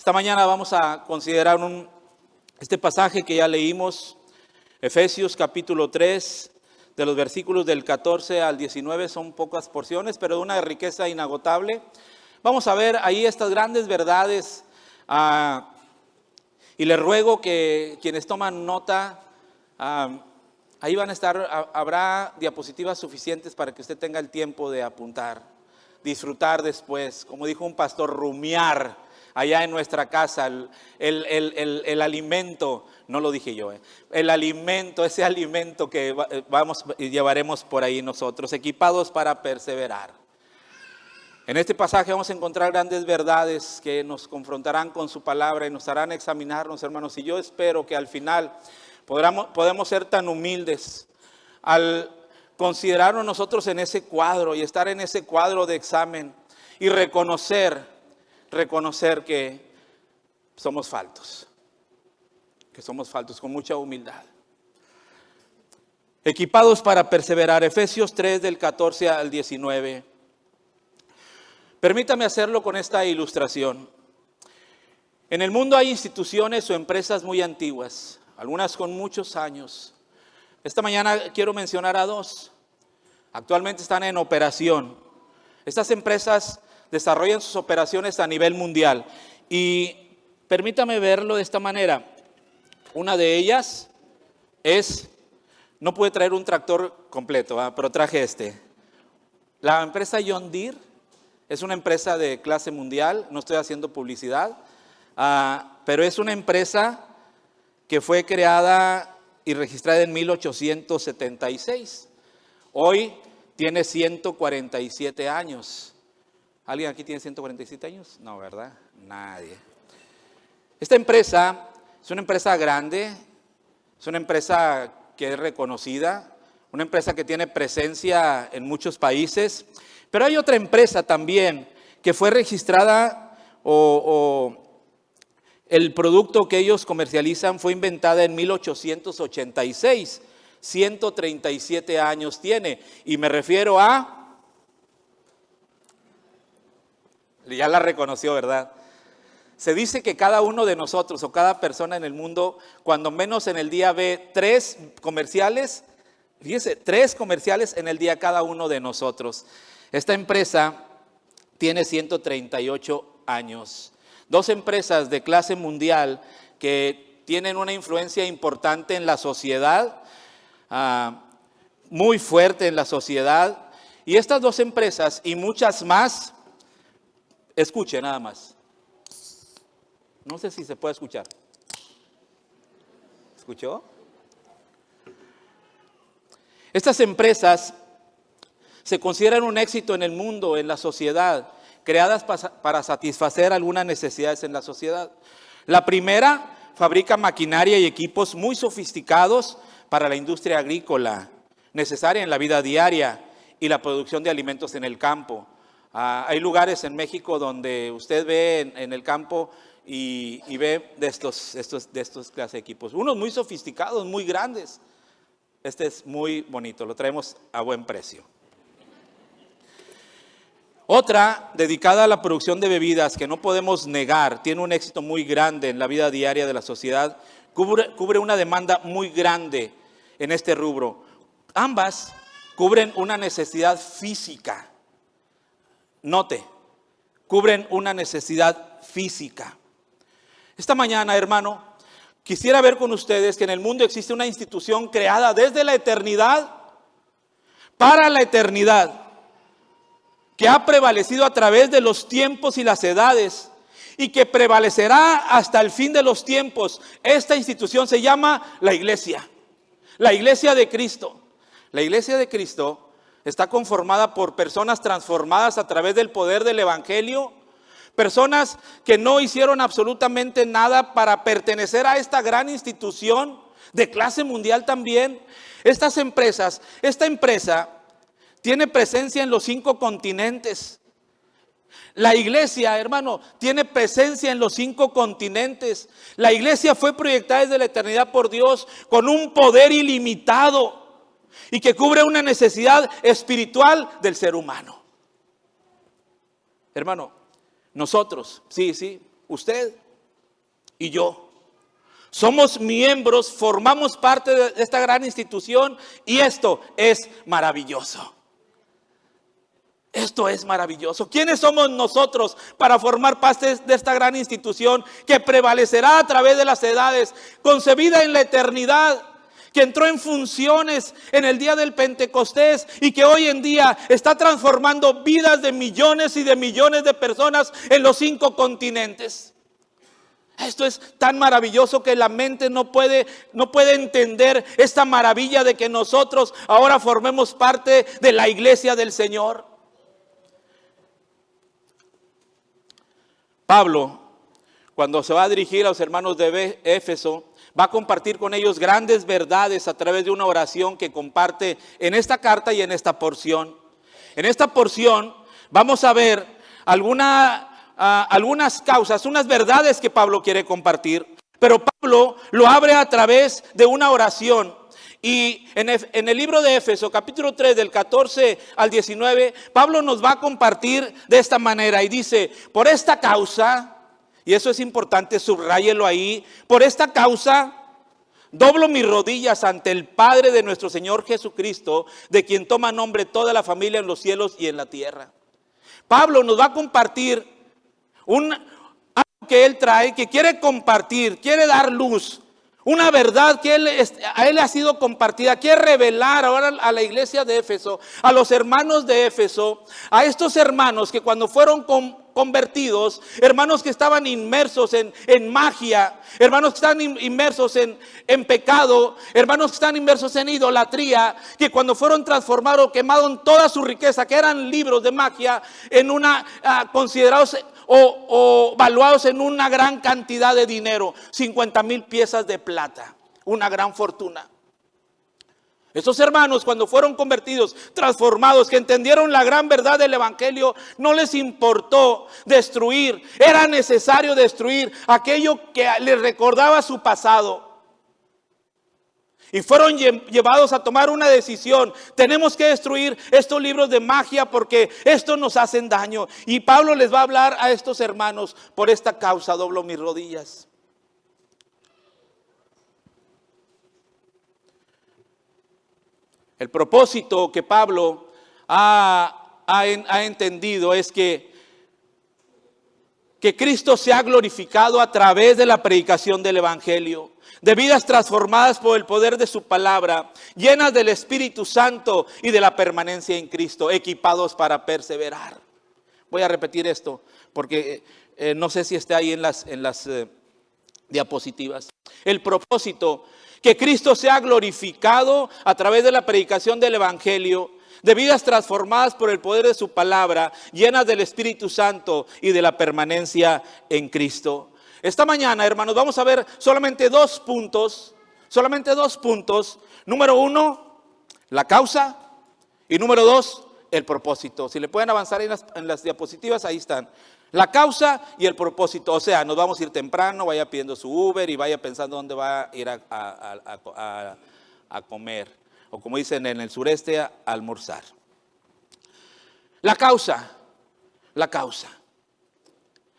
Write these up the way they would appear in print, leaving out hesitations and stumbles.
Esta mañana vamos a considerar este pasaje que ya leímos, Efesios capítulo 3, de los versículos del 14 al 19, son pocas porciones, pero de una riqueza inagotable. Vamos a ver ahí estas grandes verdades y les ruego que quienes toman nota, ahí van a estar, habrá diapositivas suficientes para que usted tenga el tiempo de apuntar, disfrutar después, como dijo un pastor, rumiar allá en nuestra casa, el alimento, no lo dije yo, el alimento, ese alimento que vamos y llevaremos por ahí nosotros, equipados para perseverar. En este pasaje vamos a encontrar grandes verdades que nos confrontarán con su palabra y nos harán examinarnos, hermanos. Y yo espero que al final podamos ser tan humildes al considerarnos nosotros en ese cuadro y estar en ese cuadro de examen y reconocer que somos faltos, con mucha humildad. Equipados para perseverar, Efesios 3 del 14 al 19. Permítame hacerlo con esta ilustración. En el mundo hay instituciones o empresas muy antiguas, algunas con muchos años. Esta mañana quiero mencionar a dos. Actualmente están en operación. Estas empresas desarrollan sus operaciones a nivel mundial. Y permítame verlo de esta manera. Una de ellas no pude traer un tractor completo, pero traje este. La empresa John Deere es una empresa de clase mundial, no estoy haciendo publicidad, pero es una empresa que fue creada y registrada en 1876. Hoy tiene 147 años. ¿Alguien aquí tiene 147 años? No, ¿verdad? Nadie. Esta empresa es una empresa grande, es una empresa que es reconocida, una empresa que tiene presencia en muchos países, pero hay otra empresa también que fue registrada o el producto que ellos comercializan fue inventada en 1886, 137 años tiene, y me refiero a... Ya la reconoció, ¿verdad? Se dice que cada uno de nosotros o cada persona en el mundo, cuando menos en el día ve 3 comerciales, fíjese, 3 comerciales en el día cada uno de nosotros. Esta empresa tiene 138 años. 2 empresas de clase mundial que tienen una influencia importante en la sociedad, muy fuerte en la sociedad. Y estas 2 empresas y muchas más, escuche nada más. No sé si se puede escuchar. ¿Escuchó? Estas empresas se consideran un éxito en el mundo, en la sociedad, creadas para satisfacer algunas necesidades en la sociedad. La primera fabrica maquinaria y equipos muy sofisticados para la industria agrícola, necesaria en la vida diaria y la producción de alimentos en el campo. Hay lugares en México donde usted ve en el campo y ve de estos clases de equipos. Unos muy sofisticados, muy grandes. Este es muy bonito, lo traemos a buen precio. Otra, dedicada a la producción de bebidas, que no podemos negar, tiene un éxito muy grande en la vida diaria de la sociedad, cubre una demanda muy grande en este rubro. Ambas cubren una necesidad física. Note, cubren una necesidad física. Esta mañana, hermano, quisiera ver con ustedes que en el mundo existe una institución creada desde la eternidad para la eternidad, que ha prevalecido a través de los tiempos y las edades y que prevalecerá hasta el fin de los tiempos. Esta institución se llama la Iglesia de Cristo. La Iglesia de Cristo está conformada por personas transformadas a través del poder del Evangelio, personas que no hicieron absolutamente nada para pertenecer a esta gran institución de clase mundial también. Esta empresa tiene presencia en los 5 continentes. La iglesia, hermano, tiene presencia en los 5 continentes. La iglesia fue proyectada desde la eternidad por Dios con un poder ilimitado y que cubre una necesidad espiritual del ser humano. Hermano, nosotros, sí, usted y yo. Somos miembros, formamos parte de esta gran institución y esto es maravilloso. Esto es maravilloso. ¿Quiénes somos nosotros para formar parte de esta gran institución que prevalecerá a través de las edades, concebida en la eternidad, que entró en funciones en el día del Pentecostés y que hoy en día está transformando vidas de millones y de millones de personas en los 5 continentes? Esto es tan maravilloso que la mente no puede entender esta maravilla de que nosotros ahora formemos parte de la iglesia del Señor. Pablo, cuando se va a dirigir a los hermanos de Éfeso, va a compartir con ellos grandes verdades a través de una oración que comparte en esta carta y en esta porción. En esta porción vamos a ver algunas causas, unas verdades que Pablo quiere compartir, pero Pablo lo abre a través de una oración. Y en el libro de Éfeso, capítulo 3, del 14 al 19, Pablo nos va a compartir de esta manera y dice: por esta causa, y eso es importante, subráyelo ahí, por esta causa doblo mis rodillas ante el Padre de nuestro Señor Jesucristo, de quien toma nombre toda la familia en los cielos y en la tierra. Pablo nos va a compartir algo que él trae, que quiere compartir, quiere dar luz, una verdad que a él ha sido compartida, quiere revelar ahora a la iglesia de Éfeso, a los hermanos de Éfeso, a estos hermanos que cuando fueron convertidos, hermanos que estaban inmersos en magia, hermanos que están inmersos en pecado, hermanos que están inmersos en idolatría, que cuando fueron transformados, quemaron toda su riqueza, que eran libros de magia, considerados o valuados en una gran cantidad de dinero, 50,000 piezas de plata, una gran fortuna. Estos hermanos, cuando fueron convertidos, transformados, que entendieron la gran verdad del evangelio, no les importó destruir. Era necesario destruir aquello que les recordaba su pasado. Y fueron llevados a tomar una decisión. Tenemos que destruir estos libros de magia porque estos nos hacen daño. Y Pablo les va a hablar a estos hermanos: por esta causa doblo mis rodillas. El propósito que Pablo ha entendido es que Cristo se ha glorificado a través de la predicación del evangelio, de vidas transformadas por el poder de su palabra, llenas del Espíritu Santo y de la permanencia en Cristo, equipados para perseverar. Voy a repetir esto porque no sé si está ahí en las diapositivas. El propósito: que Cristo sea glorificado a través de la predicación del evangelio, de vidas transformadas por el poder de su palabra, llenas del Espíritu Santo y de la permanencia en Cristo. Esta mañana, hermanos, vamos a ver solamente dos puntos. Número 1, la causa, y número 2, el propósito. Si le pueden avanzar en las diapositivas, ahí están. La causa y el propósito. O sea, nos vamos a ir temprano, vaya pidiendo su Uber y vaya pensando dónde va a ir a comer. O como dicen en el sureste, a almorzar. La causa.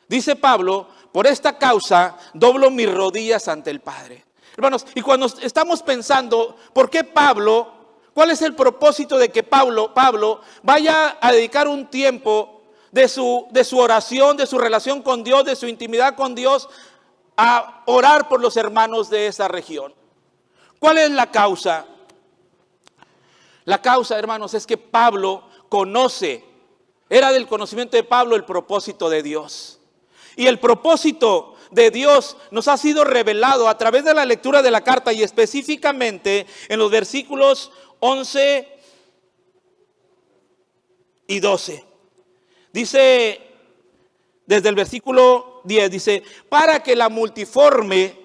Dice Pablo: por esta causa doblo mis rodillas ante el Padre. Hermanos, y cuando estamos pensando, ¿por qué Pablo? ¿Cuál es el propósito de que Pablo vaya a dedicar un tiempo de su oración, de su relación con Dios, de su intimidad con Dios, a orar por los hermanos de esa región? ¿Cuál es la causa? La causa, hermanos, es que Pablo era del conocimiento de Pablo el propósito de Dios. Y el propósito de Dios nos ha sido revelado a través de la lectura de la carta, y específicamente en los versículos 11 y 12. Dice, desde el versículo 10, dice: para que la multiforme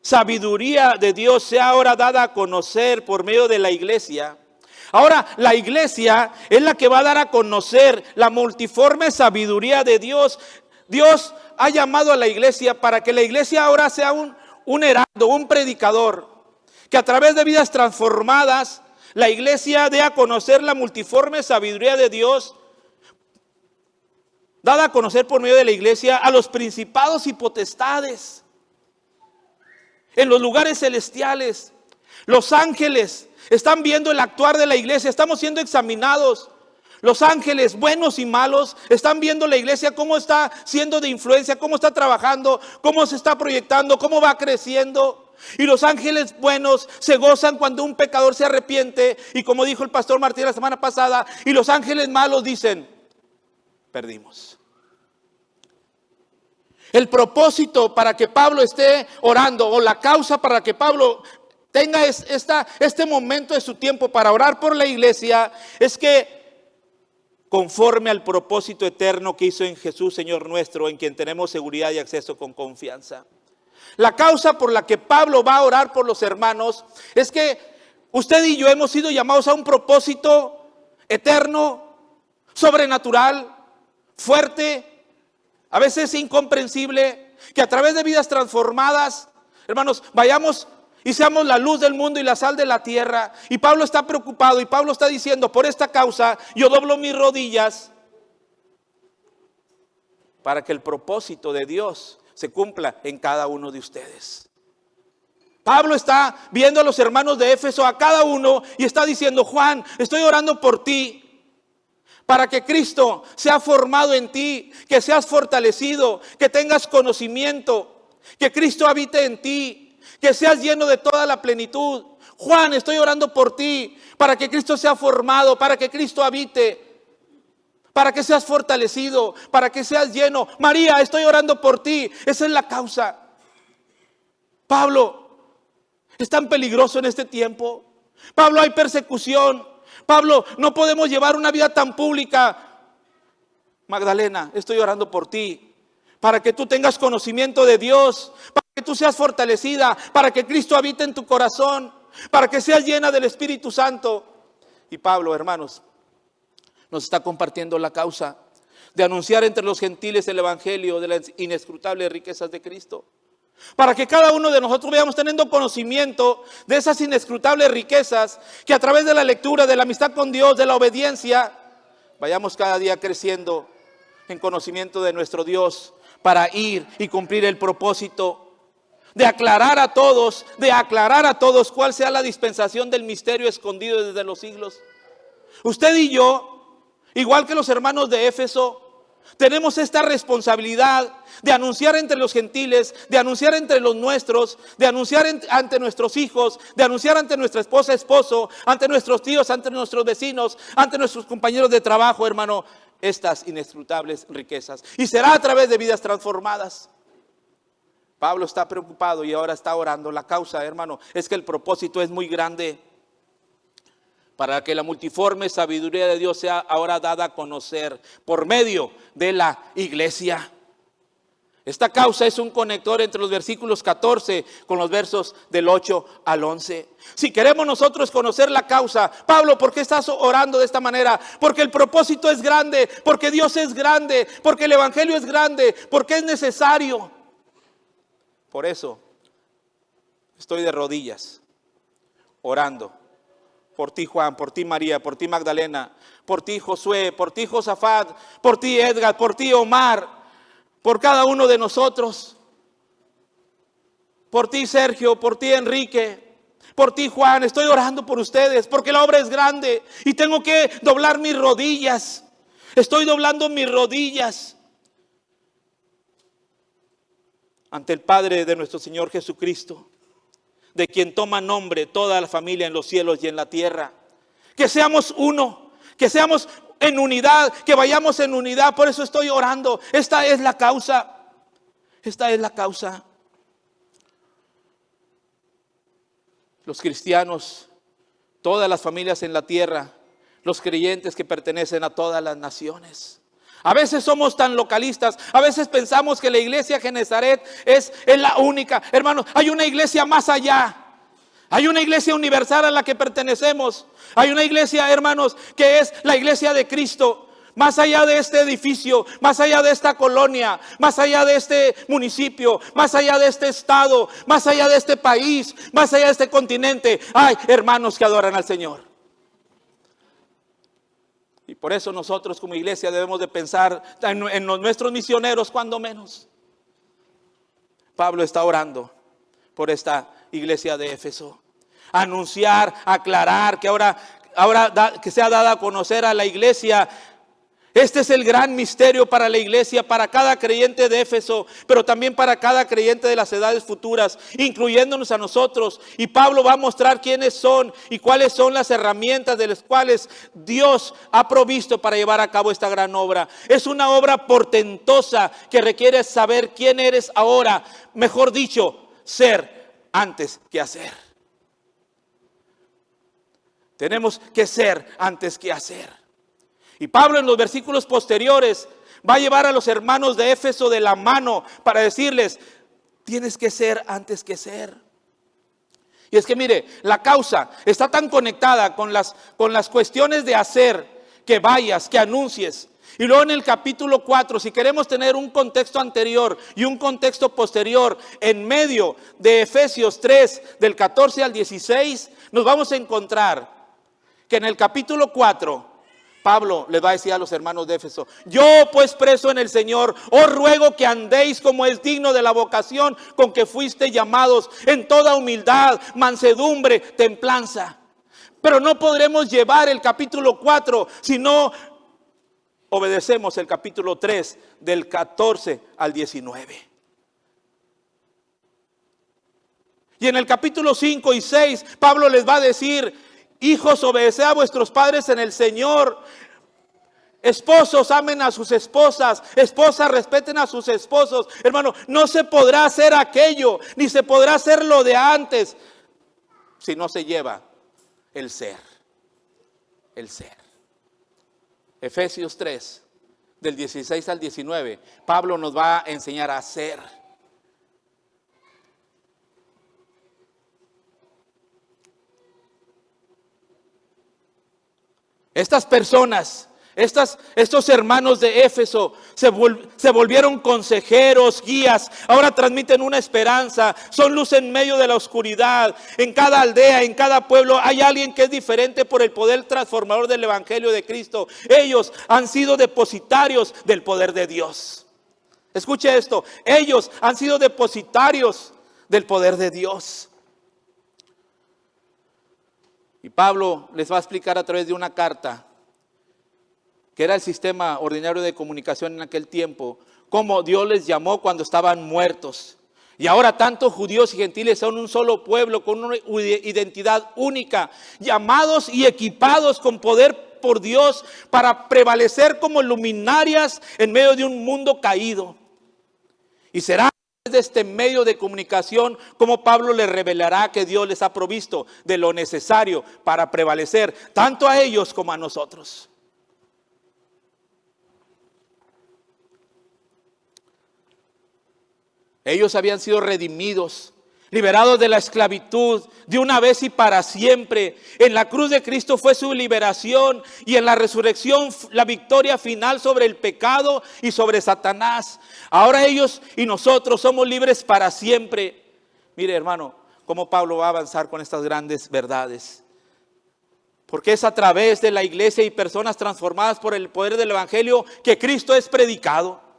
sabiduría de Dios sea ahora dada a conocer por medio de la iglesia. Ahora, la iglesia es la que va a dar a conocer la multiforme sabiduría de Dios. Dios ha llamado a la iglesia para que la iglesia ahora sea un heraldo, un predicador, que a través de vidas transformadas, la iglesia dé a conocer la multiforme sabiduría de Dios. dada a conocer por medio de la iglesia a los principados y potestades en los lugares celestiales. Los ángeles están viendo el actuar de la iglesia, estamos siendo examinados. Los ángeles buenos y malos están viendo la iglesia, cómo está siendo de influencia, cómo está trabajando, cómo se está proyectando, cómo va creciendo. Y los ángeles buenos se gozan cuando un pecador se arrepiente. Y como dijo el pastor Martín la semana pasada, y los ángeles malos dicen: perdimos. El propósito para que Pablo esté orando, o la causa para que Pablo tenga este momento de su tiempo para orar por la iglesia, es que conforme al propósito eterno que hizo en Jesús, Señor nuestro, en quien tenemos seguridad y acceso con confianza. La causa por la que Pablo va a orar por los hermanos es que usted y yo hemos sido llamados a un propósito eterno, sobrenatural, fuerte, a veces incomprensible, que a través de vidas transformadas, hermanos, vayamos y seamos la luz del mundo y la sal de la tierra. Y Pablo está preocupado, y Pablo está diciendo: por esta causa yo doblo mis rodillas para que el propósito de Dios se cumpla en cada uno de ustedes. Pablo está viendo a los hermanos de Éfeso, a cada uno, y está diciendo: Juan, estoy orando por ti, para que Cristo sea formado en ti, que seas fortalecido, que tengas conocimiento, que Cristo habite en ti, que seas lleno de toda la plenitud. Juan, estoy orando por ti, para que Cristo sea formado, para que Cristo habite, para que seas fortalecido, para que seas lleno. María, estoy orando por ti. Esa es la causa. Pablo, es tan peligroso en este tiempo. Pablo, hay persecución. Pablo, no podemos llevar una vida tan pública. Magdalena, estoy orando por ti, para que tú tengas conocimiento de Dios, para que tú seas fortalecida, para que Cristo habite en tu corazón, para que seas llena del Espíritu Santo. Y Pablo, hermanos, nos está compartiendo la causa de anunciar entre los gentiles el evangelio de las inescrutables riquezas de Cristo, para que cada uno de nosotros vayamos teniendo conocimiento de esas inescrutables riquezas, que a través de la lectura, de la amistad con Dios, de la obediencia, vayamos cada día creciendo en conocimiento de nuestro Dios, para ir y cumplir el propósito de aclarar a todos cuál sea la dispensación del misterio escondido desde los siglos. Usted y yo, igual que los hermanos de Éfeso, tenemos esta responsabilidad de anunciar entre los gentiles, de anunciar entre los nuestros, de anunciar ante nuestros hijos, de anunciar ante nuestra esposa, esposo, ante nuestros tíos, ante nuestros vecinos, ante nuestros compañeros de trabajo, hermano, estas inescrutables riquezas. Y será a través de vidas transformadas. Pablo está preocupado y ahora está orando. La causa, hermano, es que el propósito es muy grande, para que la multiforme sabiduría de Dios sea ahora dada a conocer por medio de la iglesia. Esta causa es un conector entre los versículos 14 con los versos del 8 al 11. Si queremos nosotros conocer la causa, Pablo, ¿por qué estás orando de esta manera? Porque el propósito es grande, porque Dios es grande, porque el evangelio es grande, porque es necesario. Por eso estoy de rodillas orando por ti, Juan, por ti, María, por ti, Magdalena, por ti, Josué, por ti, Josafat, por ti, Edgar, por ti, Omar, por cada uno de nosotros, por ti, Sergio, por ti, Enrique, por ti, Juan. Estoy orando por ustedes porque la obra es grande y tengo que doblar mis rodillas. Estoy doblando mis rodillas ante el Padre de nuestro Señor Jesucristo, de quien toma nombre toda la familia en los cielos y en la tierra. Que seamos uno, que seamos en unidad, que vayamos en unidad. Por eso estoy orando. Esta es la causa. Esta es la causa. Los cristianos, todas las familias en la tierra, los creyentes que pertenecen a todas las naciones. A veces somos tan localistas, a veces pensamos que la iglesia Genezaret es la única. Hermanos, hay una iglesia más allá. Hay una iglesia universal a la que pertenecemos. Hay una iglesia, hermanos, que es la iglesia de Cristo. Más allá de este edificio, más allá de esta colonia, más allá de este municipio, más allá de este estado, más allá de este país, más allá de este continente, hay hermanos que adoran al Señor. por eso nosotros como iglesia debemos de pensar en nuestros misioneros, cuando menos. Pablo está orando por esta iglesia de Éfeso. Anunciar, aclarar que ahora que sea dada a conocer a la iglesia. Este es el gran misterio para la iglesia, para cada creyente de Éfeso, pero también para cada creyente de las edades futuras, incluyéndonos a nosotros. Y Pablo va a mostrar quiénes son y cuáles son las herramientas de las cuales Dios ha provisto para llevar a cabo esta gran obra. Es una obra portentosa que requiere saber quién eres ahora, mejor dicho, ser antes que hacer. Tenemos que ser antes que hacer. Y Pablo en los versículos posteriores va a llevar a los hermanos de Éfeso de la mano para decirles, tienes que ser antes que ser. Y es que mire, la causa está tan conectada con las cuestiones de hacer, que vayas, que anuncies. Y luego en el capítulo 4, si queremos tener un contexto anterior y un contexto posterior en medio de Efesios 3, del 14 al 16, nos vamos a encontrar que en el capítulo 4, Pablo le va a decir a los hermanos de Éfeso, yo pues preso en el Señor, os ruego que andéis como es digno de la vocación con que fuiste llamados, en toda humildad, mansedumbre, templanza. Pero no podremos llevar el capítulo 4 si no obedecemos el capítulo 3 del 14 al 19. Y en el capítulo 5 y 6 Pablo les va a decir, hijos, obedeced a vuestros padres en el Señor. Esposos, amen a sus esposas. Esposas, respeten a sus esposos. Hermano, no se podrá hacer aquello, ni se podrá hacer lo de antes, si no se lleva el ser. El ser. Efesios 3, del 16 al 19, Pablo nos va a enseñar a ser. Estas personas, estos hermanos de Éfeso se volvieron consejeros, guías. Ahora transmiten una esperanza, son luz en medio de la oscuridad. En cada aldea, en cada pueblo hay alguien que es diferente por el poder transformador del evangelio de Cristo. Ellos han sido depositarios del poder de Dios. Escuche esto, ellos han sido depositarios del poder de Dios. Y Pablo les va a explicar a través de una carta, que era el sistema ordinario de comunicación en aquel tiempo, cómo Dios les llamó cuando estaban muertos. Y ahora tanto judíos y gentiles son un solo pueblo con una identidad única, llamados y equipados con poder por Dios para prevalecer como luminarias en medio de un mundo caído. Y será de este medio de comunicación como Pablo les revelará que Dios les ha provisto de lo necesario para prevalecer tanto a ellos como a nosotros. Ellos habían sido redimidos, liberados de la esclavitud de una vez y para siempre. En la cruz de Cristo fue su liberación y en la resurrección la victoria final sobre el pecado y sobre Satanás. Ahora ellos y nosotros somos libres para siempre. Mire, hermano, cómo Pablo va a avanzar con estas grandes verdades. Porque es a través de la iglesia y personas transformadas por el poder del evangelio que Cristo es predicado.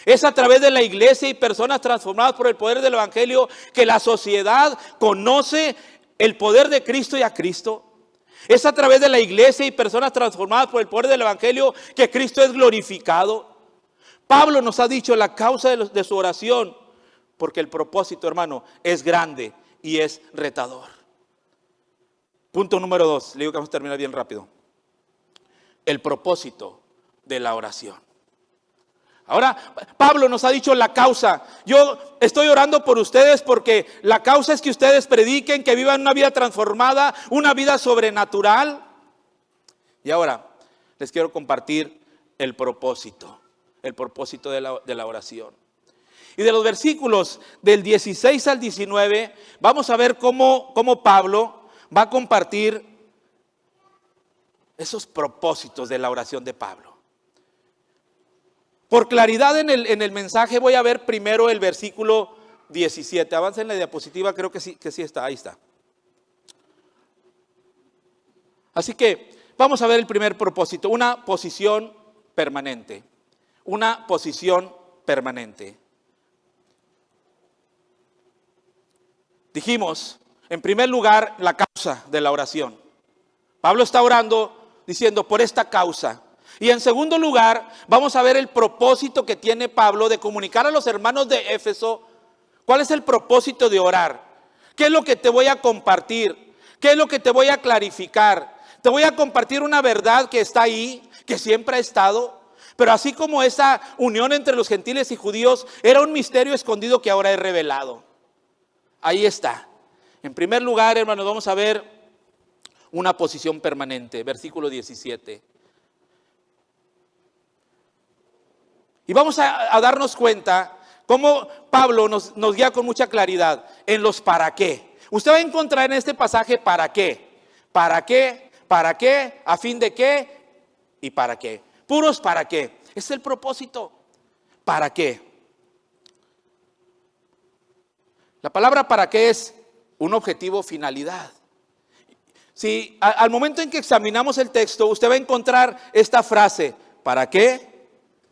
Es a través de la iglesia y personas transformadas por el poder del evangelio que la sociedad conoce el poder de Cristo y a Cristo. Es a través de la iglesia y personas transformadas por el poder del evangelio que Cristo es glorificado. Pablo nos ha dicho la causa de su oración, porque el propósito, hermano, es grande y es retador. Punto número 2, le digo que vamos a terminar bien rápido. El propósito de la oración. Ahora, Pablo nos ha dicho la causa. Yo estoy orando por ustedes porque la causa es que ustedes prediquen, que vivan una vida transformada, una vida sobrenatural. Y ahora les quiero compartir el propósito de la oración. Y de los versículos del 16 al 19, vamos a ver cómo Pablo va a compartir esos propósitos de la oración de Pablo. Por claridad en el mensaje voy a ver primero el versículo 17. Avanza en la diapositiva, creo que sí está, ahí está. Así que vamos a ver el primer propósito, una posición permanente. Una posición permanente. Dijimos, en primer lugar, la causa de la oración. Pablo está orando diciendo por esta causa. Y en segundo lugar, vamos a ver el propósito que tiene Pablo de comunicar a los hermanos de Éfeso. ¿Cuál es el propósito de orar? ¿Qué es lo que te voy a compartir? ¿Qué es lo que te voy a clarificar? Te voy a compartir una verdad que está ahí, que siempre ha estado. Pero así como esa unión entre los gentiles y judíos era un misterio escondido que ahora es revelado. Ahí está. En primer lugar, hermanos, vamos a ver una posición permanente. Versículo 17. Y vamos a darnos cuenta cómo Pablo nos guía con mucha claridad en los para qué. Usted va a encontrar en este pasaje para qué. ¿Para qué? ¿Para qué? ¿A fin de qué? ¿Y para qué? Puros para qué. Es el propósito. ¿Para qué? La palabra para qué es un objetivo, finalidad. Si al momento en que examinamos el texto, usted va a encontrar esta frase. ¿Para qué?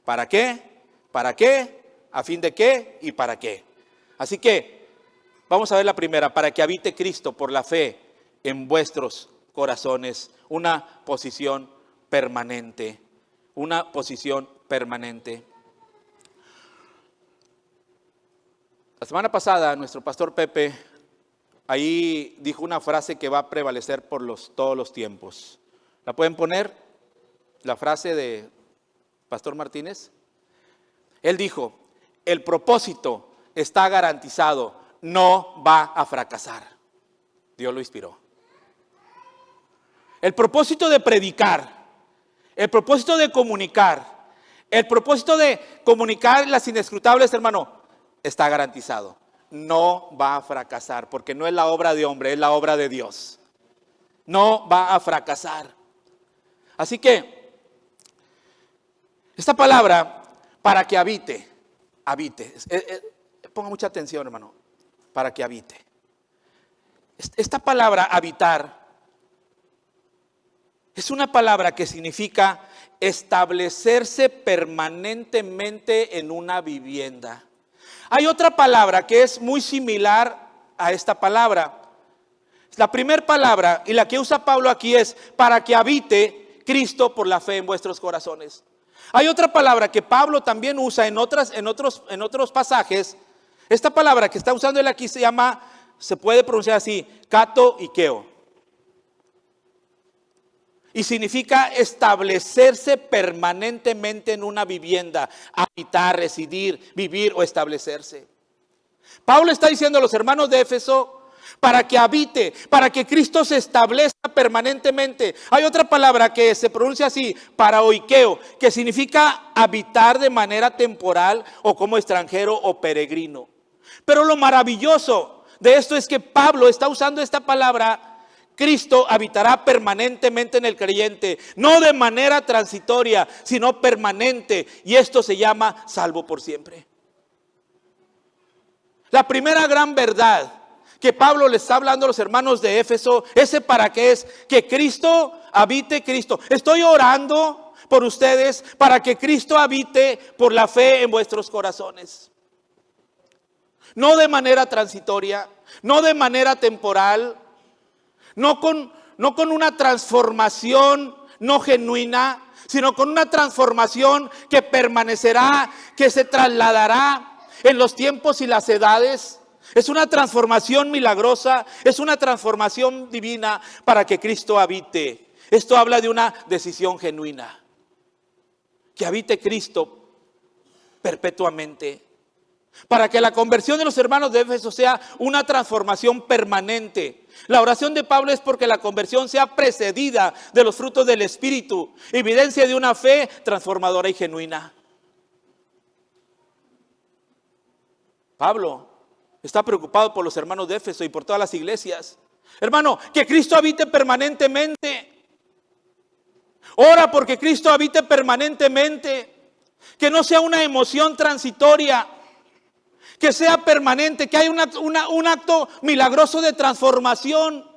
¿Para qué? ¿Para qué? ¿A fin de qué? ¿Y para qué? Así que vamos a ver la primera. Para que habite Cristo por la fe en vuestros corazones. Una posición permanente. Una posición permanente. La semana pasada nuestro pastor Pepe ahí dijo una frase que va a prevalecer por todos los tiempos. ¿La pueden poner? La frase de Pastor Martínez. Él dijo, el propósito está garantizado, no va a fracasar. Dios lo inspiró. El propósito de predicar, el propósito de comunicar, el propósito de comunicar las inescrutables, hermano, está garantizado. No va a fracasar, porque no es la obra de hombre, es la obra de Dios. No va a fracasar. Así que, esta palabra, para que habite. Ponga mucha atención, hermano. Para que habite. Esta palabra, habitar, es una palabra que significa establecerse permanentemente en una vivienda. Hay otra palabra que es muy similar a esta palabra. La primera palabra y la que usa Pablo aquí es para que habite Cristo por la fe en vuestros corazones. Hay otra palabra que Pablo también usa en otros pasajes. Esta palabra que está usando él aquí se puede pronunciar así, kato ikeo. Y significa establecerse permanentemente en una vivienda, habitar, residir, vivir o establecerse. Pablo está diciendo a los hermanos de Éfeso, para que habite, para que Cristo se establezca permanentemente. Hay otra palabra que se pronuncia así, paraoikeo, que significa habitar de manera temporal o como extranjero o peregrino. Pero lo maravilloso de esto es que Pablo está usando esta palabra. Cristo habitará permanentemente en el creyente, no de manera transitoria, sino permanente. Y esto se llama salvo por siempre. La primera gran verdad que Pablo les está hablando a los hermanos de Éfeso, ese para qué es que Cristo habite Cristo. Estoy orando por ustedes para que Cristo habite por la fe en vuestros corazones. No de manera transitoria, no de manera temporal. No con una transformación no genuina, sino con una transformación que permanecerá, que se trasladará en los tiempos y las edades. Es una transformación milagrosa, es una transformación divina para que Cristo habite. Esto habla de una decisión genuina. Que habite Cristo perpetuamente. Para que la conversión de los hermanos de Éfeso sea una transformación permanente. La oración de Pablo es porque la conversión sea precedida de los frutos del Espíritu, evidencia de una fe transformadora y genuina. Pablo está preocupado por los hermanos de Éfeso y por todas las iglesias. Hermano, que Cristo habite permanentemente. Ora porque Cristo habite permanentemente. Que no sea una emoción transitoria. Que sea permanente, que haya un acto milagroso de transformación.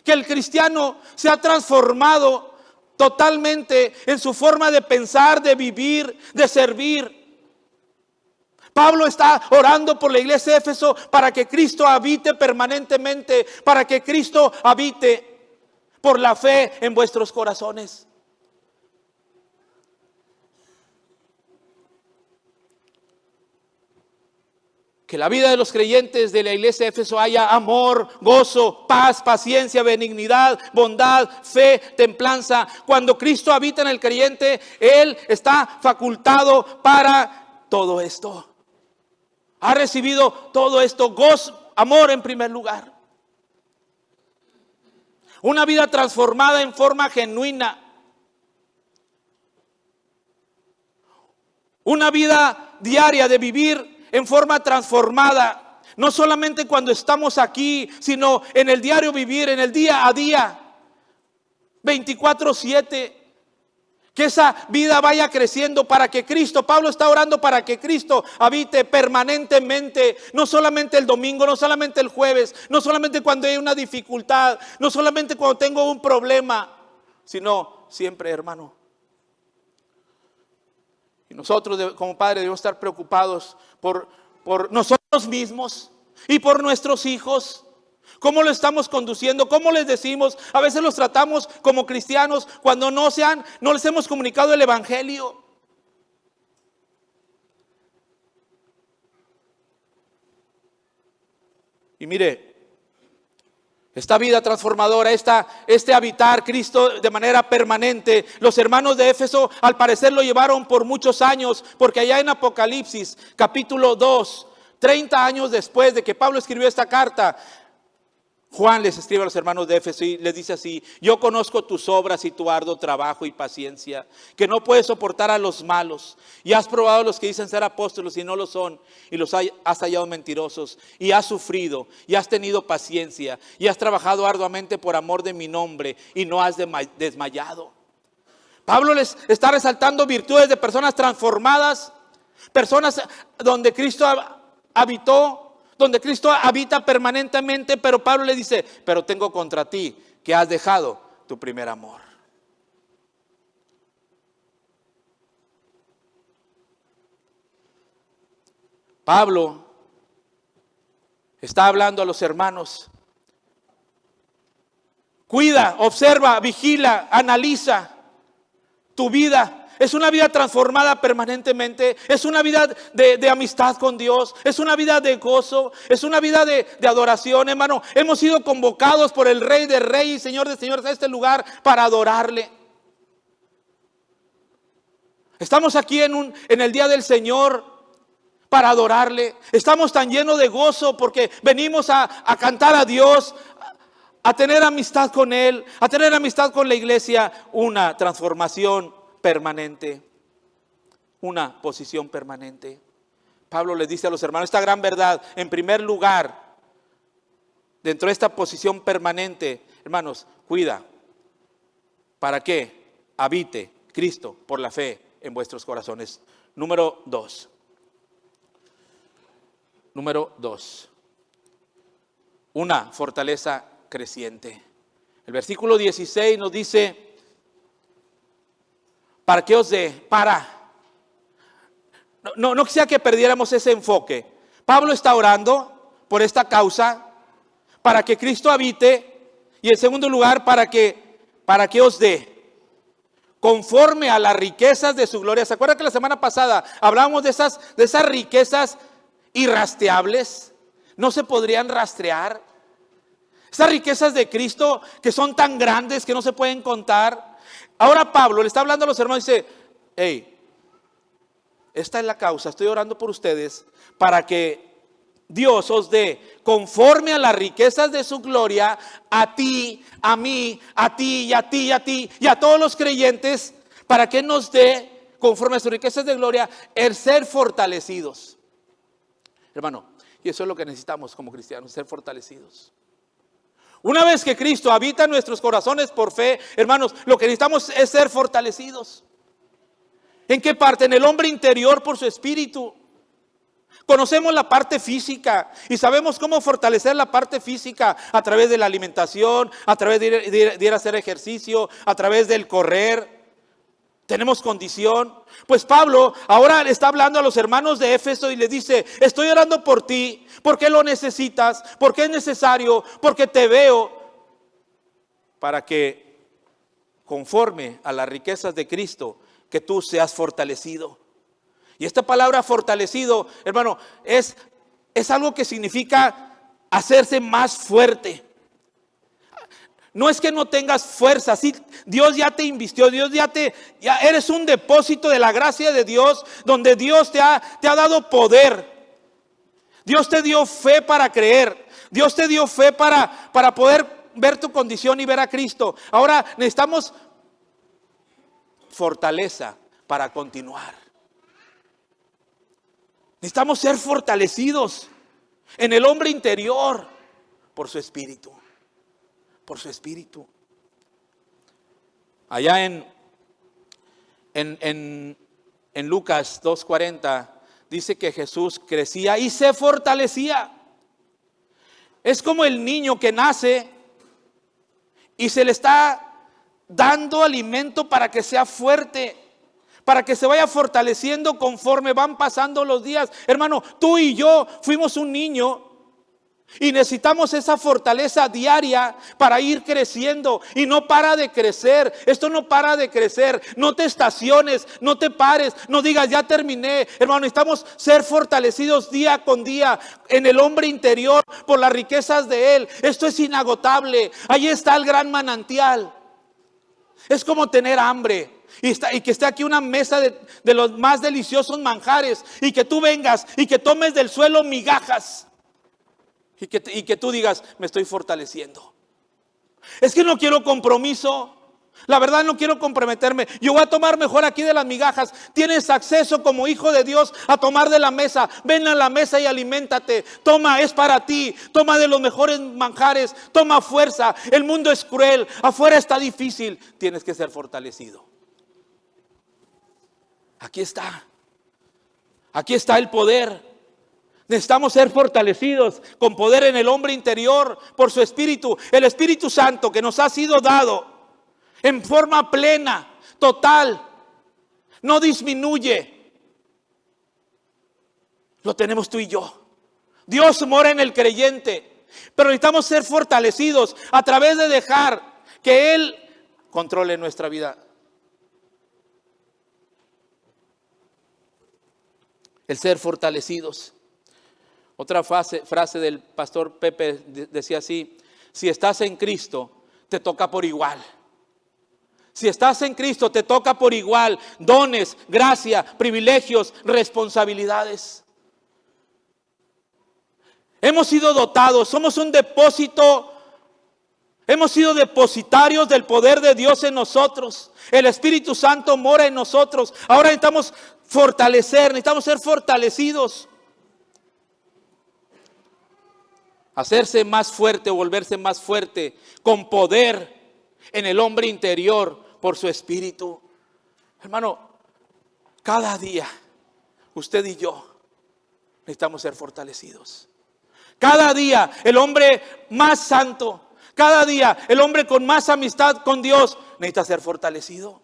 Que el cristiano sea transformado totalmente en su forma de pensar, de vivir, de servir. Pablo está orando por la iglesia de Éfeso para que Cristo habite permanentemente, para que Cristo habite por la fe en vuestros corazones. Que la vida de los creyentes de la iglesia de Éfeso haya amor, gozo, paz, paciencia, benignidad, bondad, fe, templanza. Cuando Cristo habita en el creyente, Él está facultado para todo esto. Ha recibido todo esto, gozo, amor en primer lugar. Una vida transformada en forma genuina. Una vida diaria de vivir en forma transformada, no solamente cuando estamos aquí, sino en el diario vivir, en el día a día, 24/7. Que esa vida vaya creciendo para que Cristo, Pablo está orando para que Cristo habite permanentemente, no solamente el domingo, no solamente el jueves, no solamente cuando hay una dificultad, no solamente cuando tengo un problema, sino siempre, hermano. Y nosotros como padres debemos estar preocupados por nosotros mismos y por nuestros hijos. ¿Cómo lo estamos conduciendo? ¿Cómo les decimos? A veces los tratamos como cristianos cuando no les hemos comunicado el evangelio. Y mire, esta vida transformadora, este habitar Cristo de manera permanente, los hermanos de Éfeso al parecer lo llevaron por muchos años, porque allá en Apocalipsis capítulo 2, 30 años después de que Pablo escribió esta carta, Juan les escribe a los hermanos de Éfeso y les dice así: yo conozco tus obras y tu arduo trabajo y paciencia, que no puedes soportar a los malos, y has probado a los que dicen ser apóstoles y no lo son, y los has hallado mentirosos, y has sufrido, y has tenido paciencia, y has trabajado arduamente por amor de mi nombre, y no has desmayado. Pablo les está resaltando virtudes de personas transformadas, personas donde Cristo habitó, donde Cristo habita permanentemente, pero Pablo le dice: pero tengo contra ti que has dejado tu primer amor. Pablo está hablando a los hermanos: cuida, observa, vigila, analiza tu vida. Es una vida transformada permanentemente. Es una vida de amistad con Dios. Es una vida de gozo. Es una vida de adoración, hermano. Hemos sido convocados por el Rey de Reyes y Señor de Señores a este lugar para adorarle. Estamos aquí en el día del Señor para adorarle. Estamos tan llenos de gozo porque venimos a cantar a Dios, a tener amistad con Él, a tener amistad con la iglesia. Una transformación permanente, una posición permanente. Pablo les dice a los hermanos esta gran verdad. En primer lugar, dentro de esta posición permanente, hermanos, cuida para que habite Cristo por la fe en vuestros corazones. Número 2. Una fortaleza creciente. El versículo 16 nos dice: ¿para qué os dé? No quisiera que perdiéramos ese enfoque. Pablo está orando por esta causa, para que Cristo habite, y en segundo lugar, para que os dé, conforme a las riquezas de su gloria. ¿Se acuerdan que la semana pasada hablábamos de esas riquezas irrastreables? No se podrían rastrear. Esas riquezas de Cristo que son tan grandes que no se pueden contar. Ahora Pablo le está hablando a los hermanos y dice: hey, esta es la causa, estoy orando por ustedes para que Dios os dé conforme a las riquezas de su gloria, a ti, a mí, a ti y a ti y a ti y a todos los creyentes, para que nos dé conforme a sus riquezas de gloria el ser fortalecidos. Hermano, y eso es lo que necesitamos como cristianos, ser fortalecidos. Una vez que Cristo habita en nuestros corazones por fe, hermanos, lo que necesitamos es ser fortalecidos. ¿En qué parte? En el hombre interior por su espíritu. Conocemos la parte física y sabemos cómo fortalecer la parte física a través de la alimentación, a través de ir a hacer ejercicio, a través del correr. Tenemos condición. Pues Pablo ahora le está hablando a los hermanos de Éfeso y les dice: estoy orando por ti, porque lo necesitas, porque es necesario, porque te veo, para que conforme a las riquezas de Cristo, que tú seas fortalecido. Y esta palabra fortalecido, hermano, es algo que significa hacerse más fuerte. No es que no tengas fuerza, sí, Dios ya te invistió, ya eres un depósito de la gracia de Dios, donde Dios te ha dado poder. Dios te dio fe para creer, Dios te dio fe para poder ver tu condición y ver a Cristo. Ahora necesitamos fortaleza para continuar. Necesitamos ser fortalecidos en el hombre interior por su espíritu. Por su espíritu. Allá en Lucas 2:40 dice que Jesús crecía y se fortalecía. Es como el niño que nace y se le está dando alimento para que sea fuerte, para que se vaya fortaleciendo conforme van pasando los días. Hermano, tú y yo fuimos un niño y necesitamos esa fortaleza diaria para ir creciendo. Y no para de crecer. Esto no para de crecer. No te estaciones, no te pares, no digas ya terminé. Hermano, necesitamos ser fortalecidos día con día en el hombre interior por las riquezas de Él. Esto es inagotable. Ahí está el gran manantial. Es como tener hambre. Y que esté aquí una mesa de los más deliciosos manjares, y que tú vengas y que tomes del suelo migajas, y que tú digas: me estoy fortaleciendo. Es que no quiero compromiso. La verdad, no quiero comprometerme. Yo voy a tomar mejor aquí de las migajas. Tienes acceso como hijo de Dios a tomar de la mesa. Ven a la mesa y aliméntate. Toma, es para ti. Toma de los mejores manjares. Toma fuerza. El mundo es cruel. Afuera está difícil. Tienes que ser fortalecido. Aquí está. Aquí está el poder. Necesitamos ser fortalecidos con poder en el hombre interior por su Espíritu. El Espíritu Santo que nos ha sido dado en forma plena, total, no disminuye. Lo tenemos tú y yo. Dios mora en el creyente, pero necesitamos ser fortalecidos a través de dejar que Él controle nuestra vida. El ser fortalecidos. Otra frase del pastor Pepe decía así: si estás en Cristo, te toca por igual. Si estás en Cristo, te toca por igual dones, gracia, privilegios, responsabilidades. Hemos sido dotados, somos un depósito. Hemos sido depositarios del poder de Dios en nosotros. El Espíritu Santo mora en nosotros. Ahora necesitamos necesitamos ser fortalecidos. Hacerse más fuerte, volverse más fuerte con poder en el hombre interior por su Espíritu. Hermano, cada día usted y yo necesitamos ser fortalecidos. Cada día el hombre más santo, cada día el hombre con más amistad con Dios necesita ser fortalecido.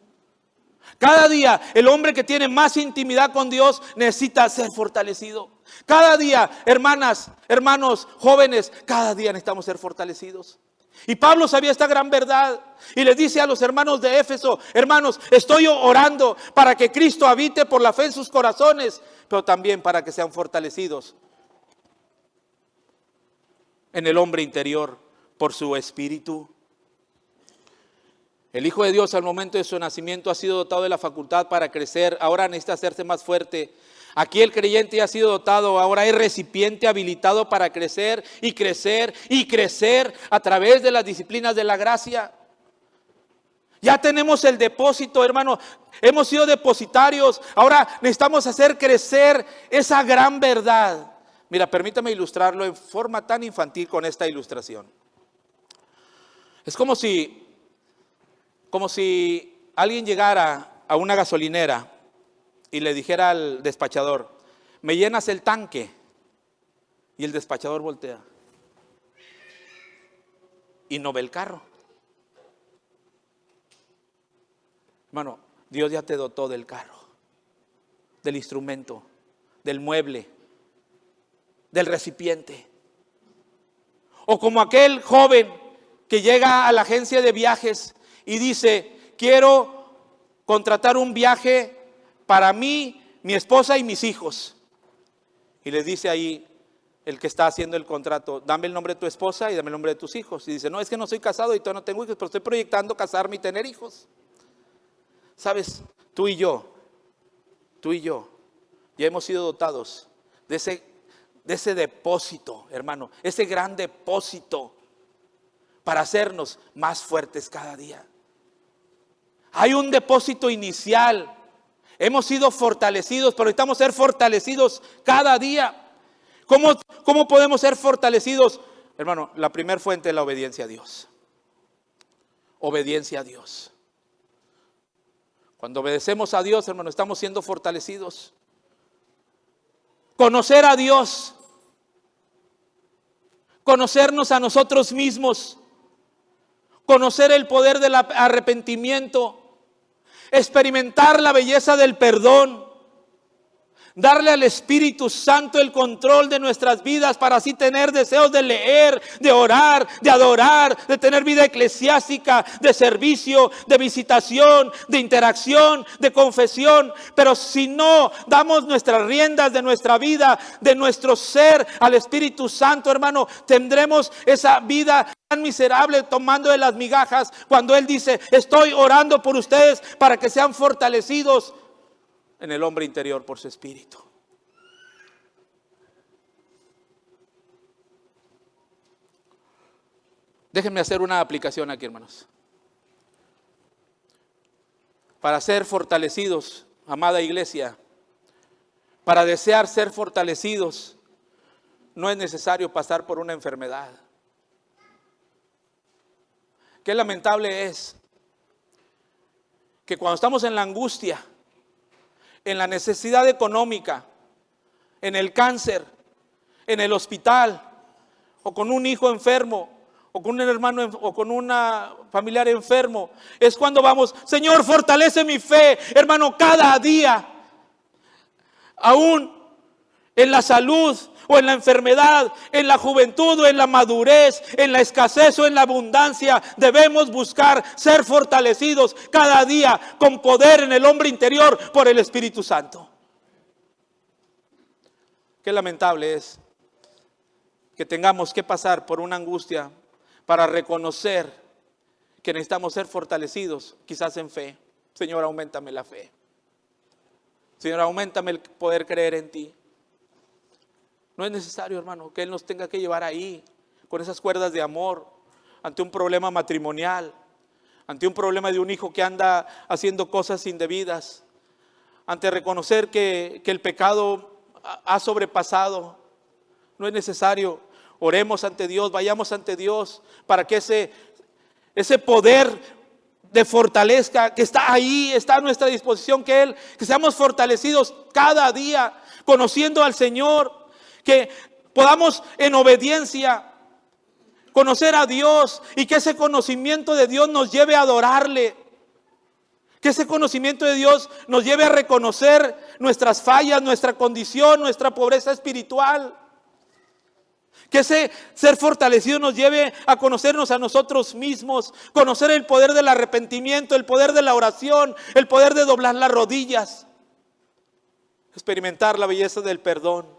Cada día el hombre que tiene más intimidad con Dios necesita ser fortalecido. Cada día, hermanas, hermanos, jóvenes, cada día necesitamos ser fortalecidos. Y Pablo sabía esta gran verdad y les dice a los hermanos de Éfeso: hermanos, estoy orando para que Cristo habite por la fe en sus corazones, pero también para que sean fortalecidos en el hombre interior por su Espíritu. El Hijo de Dios al momento de su nacimiento ha sido dotado de la facultad para crecer. Ahora necesita hacerse más fuerte. Aquí el creyente ya ha sido dotado, ahora es recipiente habilitado para crecer y crecer y crecer a través de las disciplinas de la gracia. Ya tenemos el depósito, hermano. Hemos sido depositarios. Ahora necesitamos hacer crecer esa gran verdad. Mira, permítame ilustrarlo en forma tan infantil con esta ilustración. Es como si alguien llegara a una gasolinera y le dijera al despachador: ¿me llenas el tanque? Y el despachador voltea y no ve el carro. Hermano, Dios ya te dotó del carro, del instrumento, del mueble, del recipiente. O como aquel joven que llega a la agencia de viajes y dice: quiero contratar un viaje para mí, mi esposa y mis hijos. Y les dice ahí el que está haciendo el contrato: dame el nombre de tu esposa y dame el nombre de tus hijos. Y dice: no, es que no soy casado y todavía no tengo hijos, pero estoy proyectando casarme y tener hijos. ¿Sabes? Tú y yo ya hemos sido dotados de ese depósito, hermano, ese gran depósito para hacernos más fuertes cada día. Hay un depósito inicial. Hemos sido fortalecidos, pero necesitamos ser fortalecidos cada día. ¿Cómo podemos ser fortalecidos? Hermano, la primera fuente es la obediencia a Dios. Obediencia a Dios. Cuando obedecemos a Dios, hermano, estamos siendo fortalecidos. Conocer a Dios. Conocernos a nosotros mismos. Conocer el poder del arrepentimiento. Experimentar la belleza del perdón. Darle al Espíritu Santo el control de nuestras vidas para así tener deseos de leer, de orar, de adorar, de tener vida eclesiástica, de servicio, de visitación, de interacción, de confesión. Pero si no damos nuestras riendas de nuestra vida, de nuestro ser al Espíritu Santo, hermano, tendremos esa vida tan miserable tomando de las migajas, cuando Él dice: estoy orando por ustedes para que sean fortalecidos en el hombre interior por su espíritu. Déjenme hacer una aplicación aquí, hermanos. Para ser fortalecidos, amada iglesia, para desear ser fortalecidos, no es necesario pasar por una enfermedad. Qué lamentable es que cuando estamos en la angustia, en la necesidad económica, en el cáncer, en el hospital, o con un hijo enfermo, o con un hermano o con una familiar enfermo, es cuando vamos: Señor, fortalece mi fe. Hermano, cada día, aún en la salud o en la enfermedad, en la juventud o en la madurez, en la escasez o en la abundancia, debemos buscar ser fortalecidos cada día con poder en el hombre interior por el Espíritu Santo. Qué lamentable es que tengamos que pasar por una angustia para reconocer que necesitamos ser fortalecidos, quizás en fe. Señor, auméntame la fe. Señor, auméntame el poder creer en ti. No es necesario, hermano, que Él nos tenga que llevar ahí, con esas cuerdas de amor, ante un problema matrimonial, ante un problema de un hijo que anda haciendo cosas indebidas, ante reconocer que el pecado ha sobrepasado. No es necesario. Oremos ante Dios, vayamos ante Dios para que ese poder de fortaleza que está ahí, está a nuestra disposición, que seamos fortalecidos cada día, conociendo al Señor, que podamos en obediencia conocer a Dios y que ese conocimiento de Dios nos lleve a adorarle. Que ese conocimiento de Dios nos lleve a reconocer nuestras fallas, nuestra condición, nuestra pobreza espiritual. Que ese ser fortalecido nos lleve a conocernos a nosotros mismos, conocer el poder del arrepentimiento, el poder de la oración, el poder de doblar las rodillas, experimentar la belleza del perdón.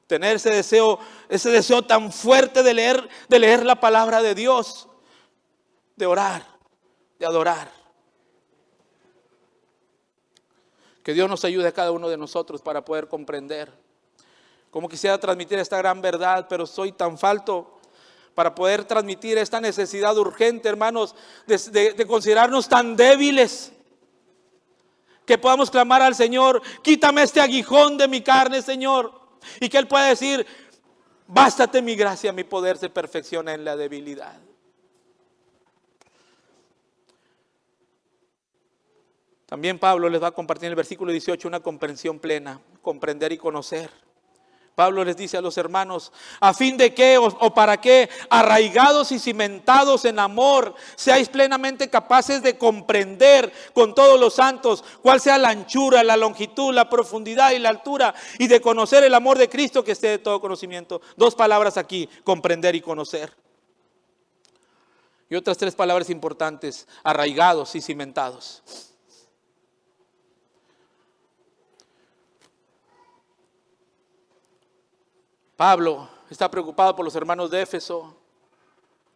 Tener ese deseo tan fuerte de leer la palabra de Dios, de orar, de adorar. Que Dios nos ayude a cada uno de nosotros para poder comprender. Como quisiera transmitir esta gran verdad, pero soy tan falto para poder transmitir esta necesidad urgente, hermanos, de considerarnos tan débiles, que podamos clamar al Señor: quítame este aguijón de mi carne, Señor. Y que Él pueda decir: bástate mi gracia, mi poder se perfecciona en la debilidad. También Pablo les va a compartir en el versículo 18 una comprensión plena, comprender y conocer. Pablo les dice a los hermanos, a fin de que o para que, arraigados y cimentados en amor, seáis plenamente capaces de comprender con todos los santos cuál sea la anchura, la longitud, la profundidad y la altura, y de conocer el amor de Cristo que esté de todo conocimiento. 2 palabras aquí, comprender y conocer. Y otras 3 palabras importantes, arraigados y cimentados. Pablo está preocupado por los hermanos de Éfeso.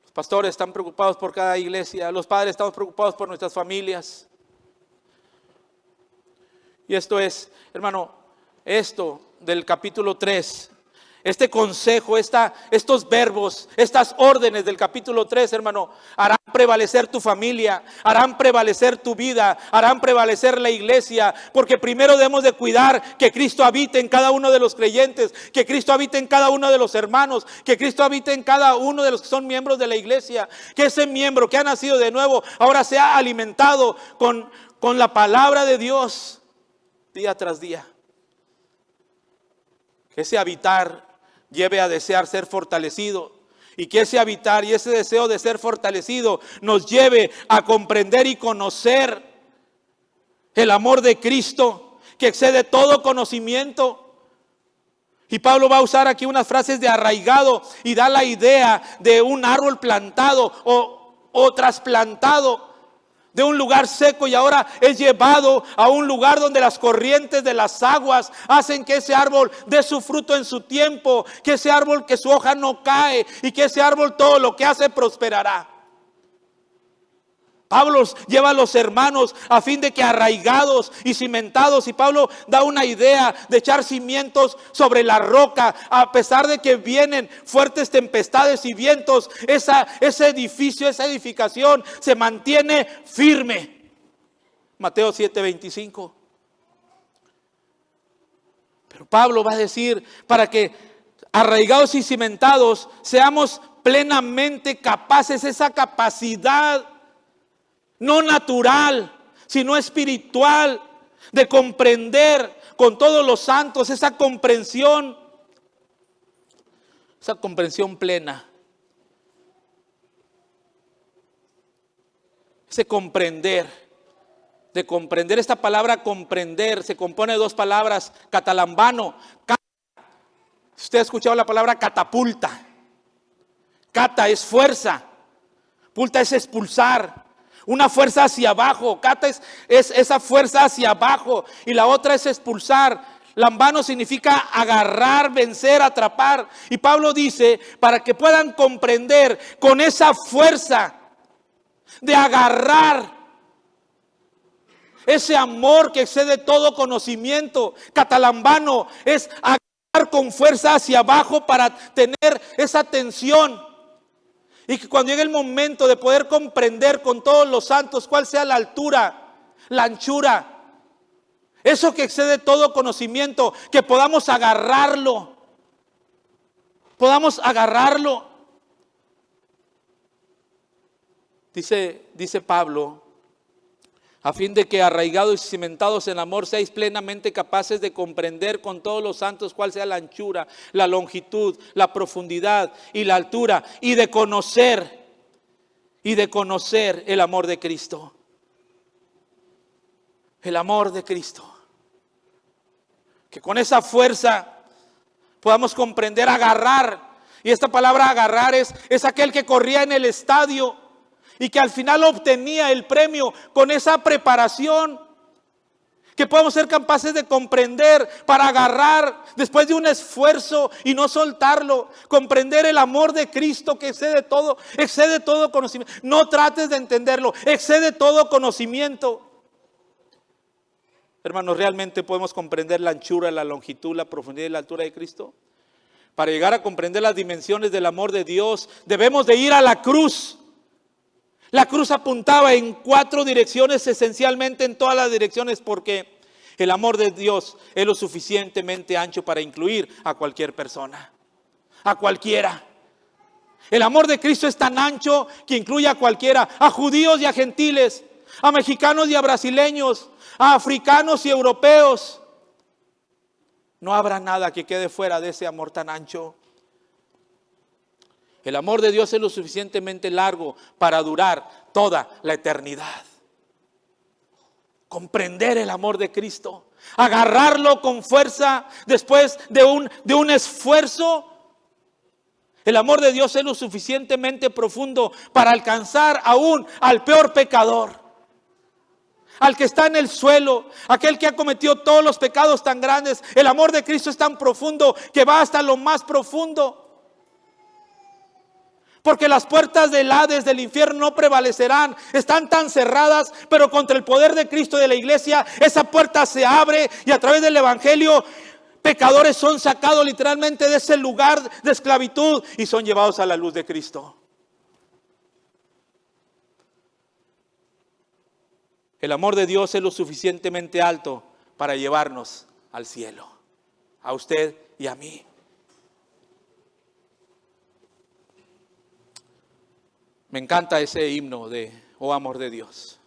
Los pastores están preocupados por cada iglesia. Los padres estamos preocupados por nuestras familias. Y esto es, hermano, esto del capítulo 3, este consejo, estos verbos, estas órdenes del capítulo 3, hermano, harán prevalecer tu familia, harán prevalecer tu vida, harán prevalecer la iglesia, porque primero debemos de cuidar que Cristo habite en cada uno de los creyentes, que Cristo habite en cada uno de los hermanos, que Cristo habite en cada uno de los que son miembros de la iglesia, que ese miembro que ha nacido de nuevo ahora sea alimentado con la palabra de Dios día tras día. Que ese habitar lleve a desear ser fortalecido, y que ese habitar y ese deseo de ser fortalecido nos lleve a comprender y conocer el amor de Cristo que excede todo conocimiento. Y Pablo va a usar aquí unas frases de arraigado y da la idea de un árbol plantado o trasplantado de un lugar seco, y ahora es llevado a un lugar donde las corrientes de las aguas hacen que ese árbol dé su fruto en su tiempo, que ese árbol, que su hoja no cae, y que ese árbol todo lo que hace prosperará. Pablo lleva a los hermanos a fin de que arraigados y cimentados, y Pablo da una idea de echar cimientos sobre la roca, a pesar de que vienen fuertes tempestades y vientos, ese edificio, esa edificación se mantiene firme. Mateo 7:25. Pero Pablo va a decir, para que arraigados y cimentados seamos plenamente capaces, esa capacidad no natural, sino espiritual, de comprender con todos los santos, esa comprensión plena. Ese comprender, de comprender. Esta palabra comprender se compone de 2 palabras, catalambano. Usted ha escuchado la palabra catapulta. Cata es fuerza, pulta es expulsar. Una fuerza hacia abajo, cata es esa fuerza hacia abajo, y la otra es expulsar. Lambano significa agarrar, vencer, atrapar. Y Pablo dice, para que puedan comprender con esa fuerza de agarrar ese amor que excede todo conocimiento. Catalambano es agarrar con fuerza hacia abajo para tener esa tensión. Y que cuando llegue el momento de poder comprender con todos los santos cuál sea la altura, la anchura, eso que excede todo conocimiento, que podamos agarrarlo. Podamos agarrarlo. Dice Pablo, a fin de que arraigados y cimentados en amor seáis plenamente capaces de comprender con todos los santos cuál sea la anchura, la longitud, la profundidad y la altura, y de conocer el amor de Cristo. El amor de Cristo. Que con esa fuerza podamos comprender, agarrar. Y esta palabra agarrar es aquel que corría en el estadio y que al final obtenía el premio con esa preparación. Que podamos ser capaces de comprender para agarrar después de un esfuerzo y no soltarlo. Comprender el amor de Cristo que excede todo conocimiento. No trates de entenderlo, excede todo conocimiento. Hermanos, ¿realmente podemos comprender la anchura, la longitud, la profundidad y la altura de Cristo? Para llegar a comprender las dimensiones del amor de Dios, debemos de ir a la cruz. La cruz apuntaba en 4 direcciones, esencialmente en todas las direcciones, porque el amor de Dios es lo suficientemente ancho para incluir a cualquier persona, a cualquiera. El amor de Cristo es tan ancho que incluye a cualquiera, a judíos y a gentiles, a mexicanos y a brasileños, a africanos y europeos. No habrá nada que quede fuera de ese amor tan ancho. El amor de Dios es lo suficientemente largo para durar toda la eternidad. Comprender el amor de Cristo, agarrarlo con fuerza después de un esfuerzo. El amor de Dios es lo suficientemente profundo para alcanzar aún al peor pecador, al que está en el suelo, aquel que ha cometido todos los pecados tan grandes. El amor de Cristo es tan profundo que va hasta lo más profundo. Porque las puertas del Hades, del infierno, no prevalecerán. Están tan cerradas, pero contra el poder de Cristo y de la iglesia, esa puerta se abre y a través del evangelio, pecadores son sacados literalmente de ese lugar de esclavitud y son llevados a la luz de Cristo. El amor de Dios es lo suficientemente alto para llevarnos al cielo, a usted y a mí. Me encanta ese himno de Oh amor de Dios.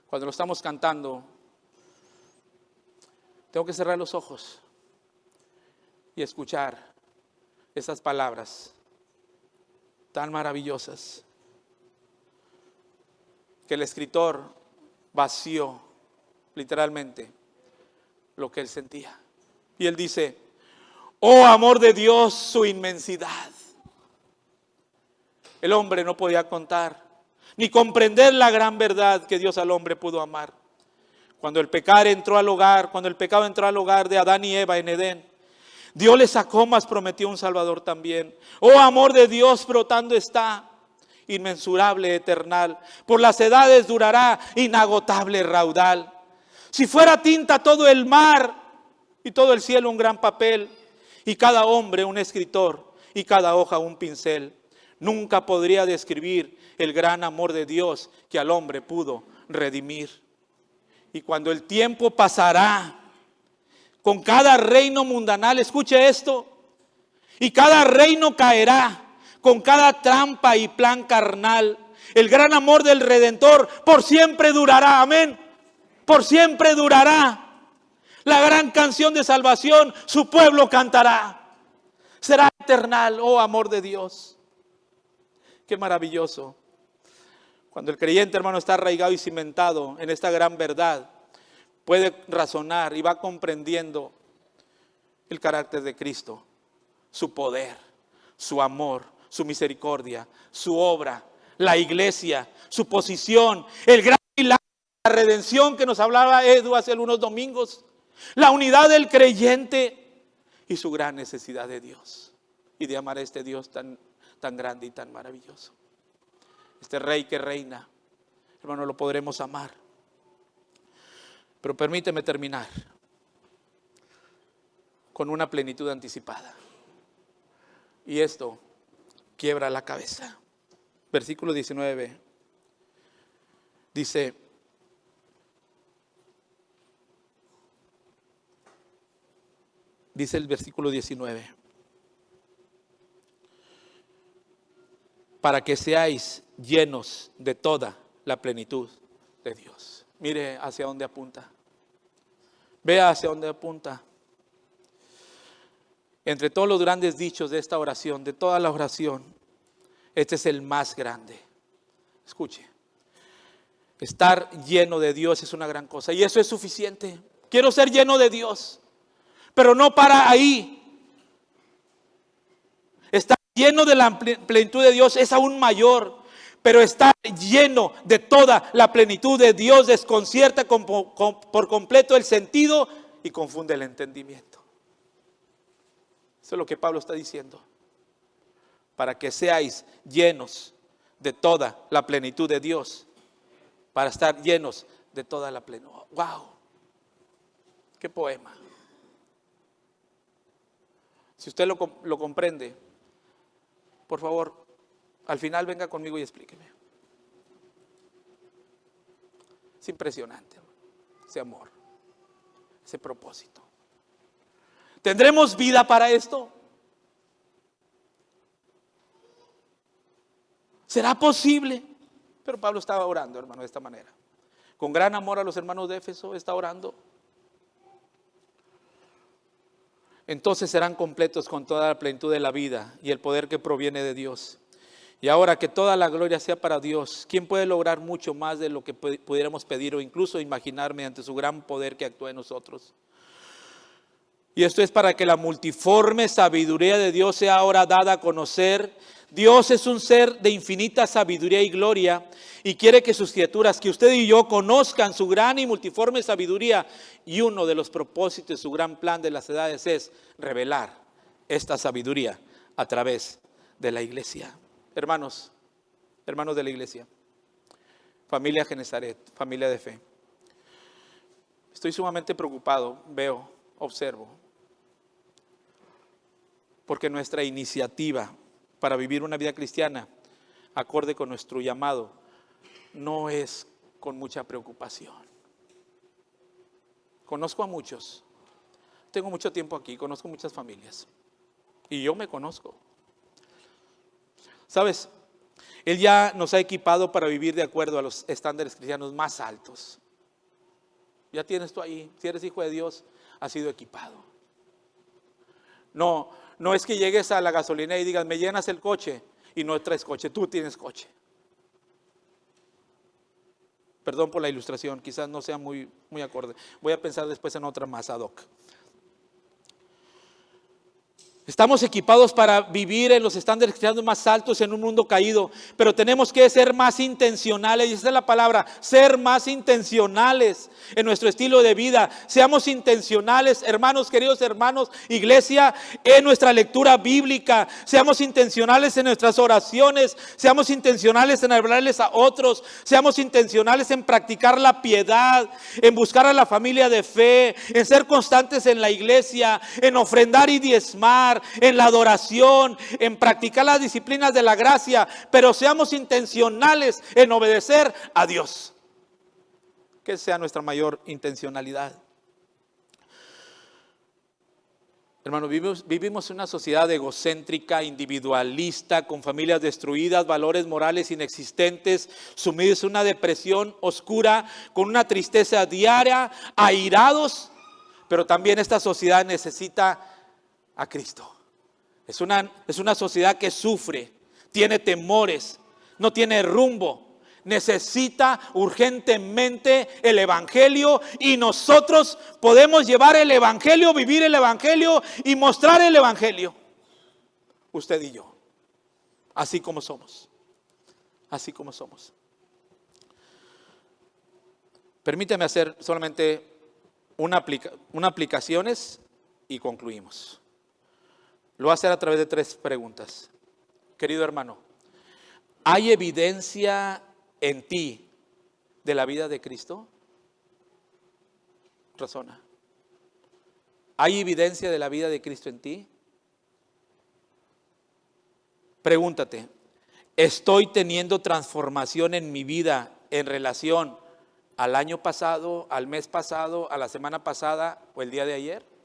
Cuando lo estamos cantando, tengo que cerrar los ojos y escuchar esas palabras tan maravillosas que el escritor vació literalmente lo que él sentía. Y él dice: oh amor de Dios, su inmensidad. El hombre no podía contar ni comprender la gran verdad que Dios al hombre pudo amar. Cuando el pecado entró al hogar de Adán y Eva en Edén, Dios le sacó, mas prometió un Salvador también. Oh amor de Dios brotando está, inmensurable, eternal. Por las edades durará, inagotable raudal. Si fuera tinta todo el mar y todo el cielo un gran papel, y cada hombre un escritor y cada hoja un pincel, nunca podría describir el gran amor de Dios que al hombre pudo redimir. Y cuando el tiempo pasará, con cada reino mundanal, escuche esto, y cada reino caerá, con cada trampa y plan carnal, el gran amor del Redentor por siempre durará, amén, por siempre durará. La gran canción de salvación, su pueblo cantará, será eternal, oh amor de Dios. Qué maravilloso. Cuando el creyente, hermano, está arraigado y cimentado en esta gran verdad, puede razonar y va comprendiendo el carácter de Cristo, su poder, su amor, su misericordia, su obra, la iglesia, su posición, el gran milagro, la redención que nos hablaba Edu hace algunos domingos, la unidad del creyente y su gran necesidad de Dios y de amar a este Dios tan grande y tan maravilloso. Este Rey que reina, hermano, lo podremos amar. Pero permíteme terminar con una plenitud anticipada. Y esto quiebra la cabeza. Versículo 19 dice: dice el versículo 19: para que seáis llenos de toda la plenitud de Dios. Mire hacia dónde apunta. Vea hacia dónde apunta. Entre todos los grandes dichos de esta oración, de toda la oración, este es el más grande. Escuche. Estar lleno de Dios es una gran cosa y eso es suficiente. Quiero ser lleno de Dios, pero no para ahí. Estar lleno de la plenitud de Dios es aún mayor, pero estar lleno de toda la plenitud de Dios desconcierta por completo el sentido y confunde el entendimiento. Eso es lo que Pablo está diciendo. Para que seáis llenos de toda la plenitud de Dios, para estar llenos de toda la plenitud. ¡Wow! ¡Qué poema! Si usted lo comprende, por favor, al final venga conmigo y explíqueme. Es impresionante ese amor, ese propósito. ¿Tendremos vida para esto? ¿Será posible? Pero Pablo estaba orando, hermano, de esta manera. Con gran amor a los hermanos de Éfeso, está orando. Entonces serán completos con toda la plenitud de la vida y el poder que proviene de Dios. Y ahora que toda la gloria sea para Dios, ¿quién puede lograr mucho más de lo que pudiéramos pedir o incluso imaginar mediante su gran poder que actúa en nosotros? Y esto es para que la multiforme sabiduría de Dios sea ahora dada a conocer. Dios es un ser de infinita sabiduría y gloria y quiere que sus criaturas, que usted y yo conozcan su gran y multiforme sabiduría. Y uno de los propósitos de su gran plan de las edades es revelar esta sabiduría a través de la iglesia. Hermanos de la iglesia, familia Genezaret, familia de fe. Estoy sumamente preocupado, observo, porque nuestra iniciativa para vivir una vida cristiana, acorde con nuestro llamado, no es con mucha preocupación. Conozco a muchos, tengo mucho tiempo aquí, conozco muchas familias, y yo me conozco. ¿Sabes? Él ya nos ha equipado para vivir de acuerdo a los estándares cristianos más altos. Ya tienes tú ahí, si eres hijo de Dios, has sido equipado. No es que llegues a la gasolina y digas, me llenas el coche y no traes coche, tú tienes coche. Perdón por la ilustración, quizás no sea muy acorde. Voy a pensar después en otra más ad hoc. Estamos equipados para vivir en los estándares cristianos más altos en un mundo caído, pero tenemos que ser más intencionales, y esa es la palabra, ser más intencionales en nuestro estilo de vida. Seamos intencionales, hermanos, queridos hermanos, iglesia, en nuestra lectura bíblica. Seamos intencionales en nuestras oraciones, seamos intencionales en hablarles a otros, seamos intencionales en practicar la piedad, en buscar a la familia de fe, en ser constantes en la iglesia, en ofrendar y diezmar, en la adoración, en practicar las disciplinas de la gracia, pero seamos intencionales en obedecer a Dios. Que sea nuestra mayor intencionalidad. Hermano, vivimos en una sociedad egocéntrica, individualista, con familias destruidas, valores morales inexistentes, sumidos en una depresión oscura, con una tristeza diaria, airados, pero también esta sociedad necesita a Cristo. Es una sociedad que sufre, tiene temores, no tiene rumbo, necesita urgentemente el evangelio, y nosotros podemos llevar el evangelio, vivir el evangelio y mostrar el evangelio. Usted y yo, así como somos. Permítame hacer solamente una aplicaciones y concluimos. Lo voy a hacer a través de 3 preguntas. Querido hermano, ¿hay evidencia en ti de la vida de Cristo? Razona. ¿Hay evidencia de la vida de Cristo en ti? Pregúntate, ¿estoy teniendo transformación en mi vida en relación al año pasado, al mes pasado, a la semana pasada o el día de ayer?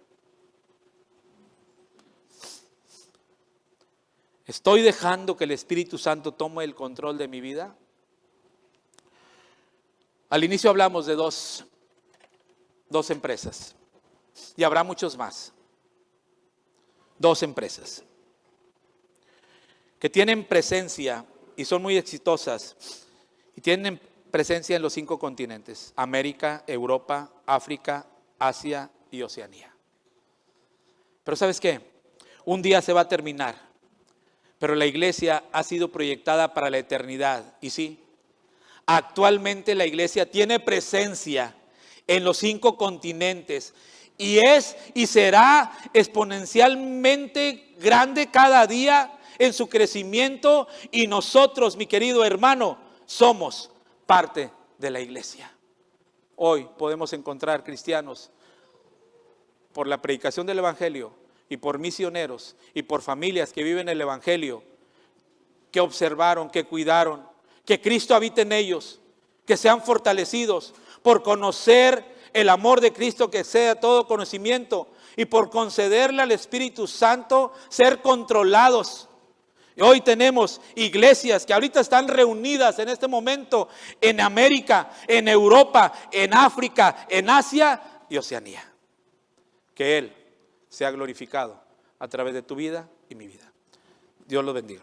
¿Estoy dejando que el Espíritu Santo tome el control de mi vida? Al inicio hablamos de dos empresas, y habrá muchos más. 2 empresas que tienen presencia y son muy exitosas, y tienen presencia en los 5 continentes: América, Europa, África, Asia y Oceanía. Pero ¿sabes qué? Un día se va a terminar. Pero la iglesia ha sido proyectada para la eternidad. Y sí, actualmente la iglesia tiene presencia en los 5 continentes. Y es y será exponencialmente grande cada día en su crecimiento. Y nosotros, mi querido hermano, somos parte de la iglesia. Hoy podemos encontrar cristianos por la predicación del evangelio, y por misioneros, y por familias que viven el evangelio, que observaron, que cuidaron, que Cristo habite en ellos, que sean fortalecidos por conocer el amor de Cristo, que sea todo conocimiento, y por concederle al Espíritu Santo ser controlados. Hoy tenemos iglesias que ahorita están reunidas en este momento en América, en Europa, en África, en Asia y Oceanía. Que Él sea glorificado a través de tu vida y mi vida. Dios los bendiga.